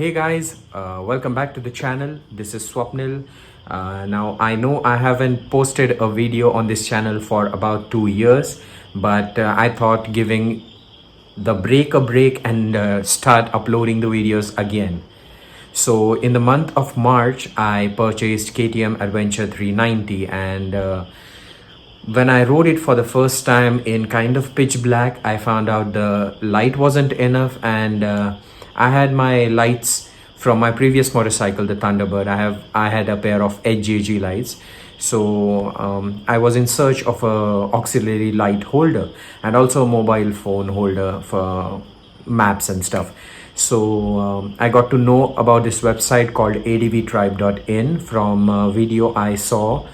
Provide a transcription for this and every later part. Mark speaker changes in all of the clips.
Speaker 1: Hey guys, welcome back to the channel. This is Swapnil. Now I know I haven't posted a video on this channel for about 2 years, but I thought giving the break a break and start uploading the videos again. So in the month of March, I purchased KTM Adventure 390, and when I rode it for the first time in kind of pitch black, I found out the light wasn't enough, and I had my lights from my previous motorcycle, the Thunderbird. I had a pair of HJG lights, so I was in search of a auxiliary light holder and also a mobile phone holder for maps and stuff. So I got to know about this website called advtribe.in from a video I saw.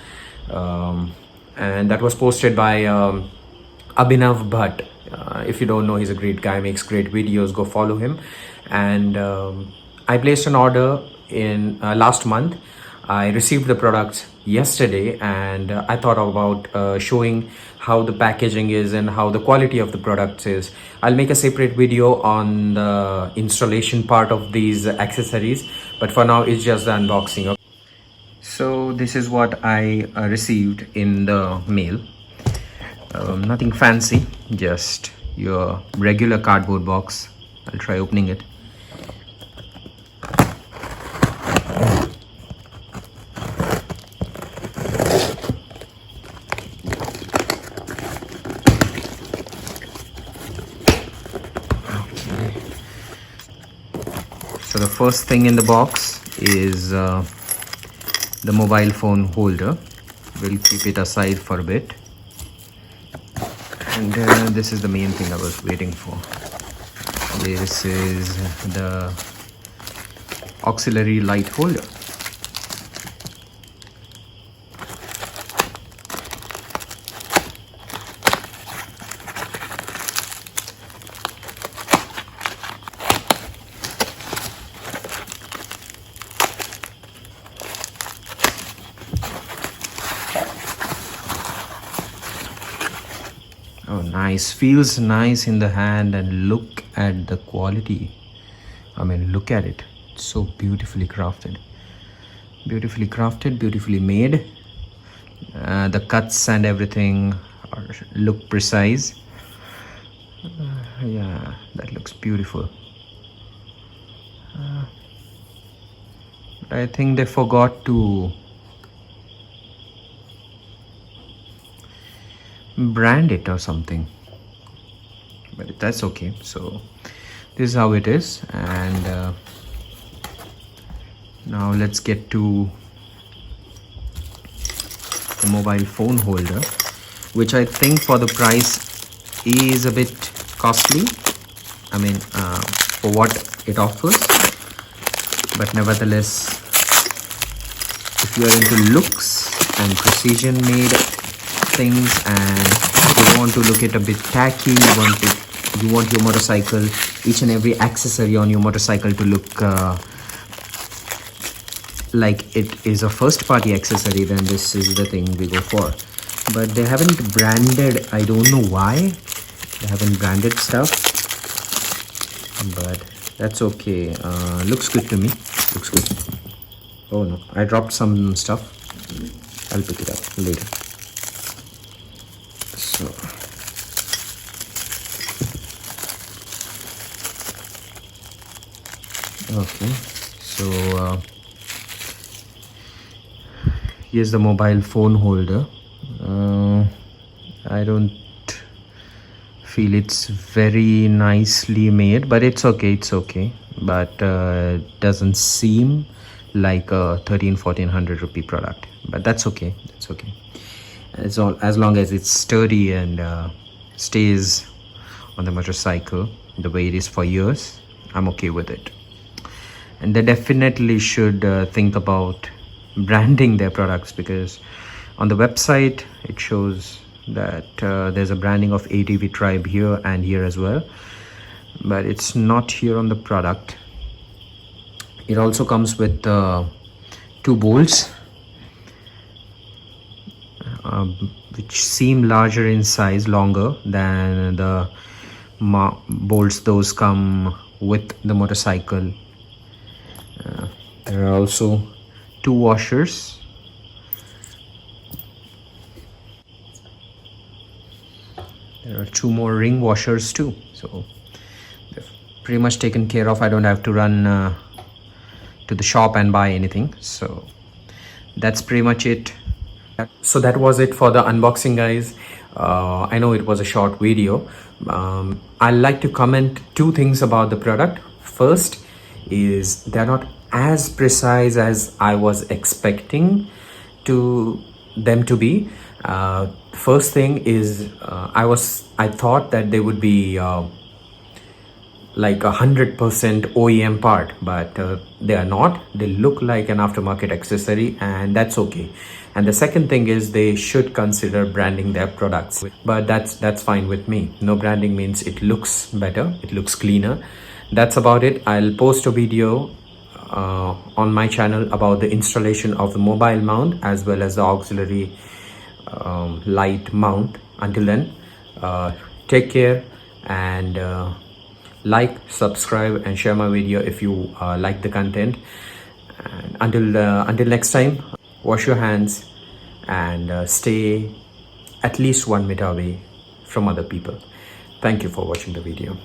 Speaker 1: And that was posted by Abhinav Bhatt. If you don't know, he's a great guy, makes great videos. Go follow him. And I placed an order in last month. I received the products yesterday, and I thought about showing how the packaging is and how the quality of the products is. I'll make a separate video on the installation part of these accessories, but for now it's just the unboxing. So this is what I received in the mail. Nothing fancy, just your regular cardboard box. I'll try opening it. Okay. So the first thing in the box is the mobile phone holder. We'll keep it aside for a bit. And this is the main thing I was waiting for. This is the auxiliary light holder. Oh, nice. Feels nice in the hand, and look at the quality. I mean, look at it. It's so beautifully crafted. Beautifully crafted, beautifully made. The cuts and everything look precise. Yeah, that looks beautiful. I think they forgot to brand it or something, but that's okay. So this is how it is, and now let's get to the mobile phone holder, which I think for the price is a bit costly. I mean, for what it offers, but nevertheless, if you are into looks and precision made things and you want to look at a bit tacky, you want your motorcycle, each and every accessory on your motorcycle to look like it is a first party accessory, then this is the thing we go for. But they haven't branded, I don't know why they haven't branded stuff, but that's okay. Looks good to me. Looks good. Oh no, I dropped some stuff. I'll pick it up later. So okay, so here's the mobile phone holder. I don't feel it's very nicely made, but it's okay, but doesn't seem like a 1300-1400 rupee product, but that's okay. It's all, as long as it's sturdy and stays on the motorcycle the way it is for years, I'm okay with it. And they definitely should think about branding their products, because on the website it shows that there's a branding of ADV Tribe here and here as well, but it's not here on the product. It also comes with 2 bolts, which seem larger in size, longer than the bolts those come with the motorcycle. There are also two washers. There are two more ring washers too, so they've pretty much taken care of. I don't have to run to the shop and buy anything, so that's pretty much it. So that was it for the unboxing, guys. I know it was a short video. I'd like to comment two things about the product. First is they're not as precise as I was expecting to them to be. First thing is I thought that they would be like 100% OEM part, but they are not. They look like an aftermarket accessory, and that's okay. And the second thing is they should consider branding their products, but that's fine with me. No branding means it looks better, it looks cleaner. That's about it. I'll post a video on my channel about the installation of the mobile mount as well as the auxiliary light mount. Until then, take care, and like, subscribe and share my video if you like the content. And until next time, wash your hands and stay at least 1 meter away from other people. Thank you for watching the video.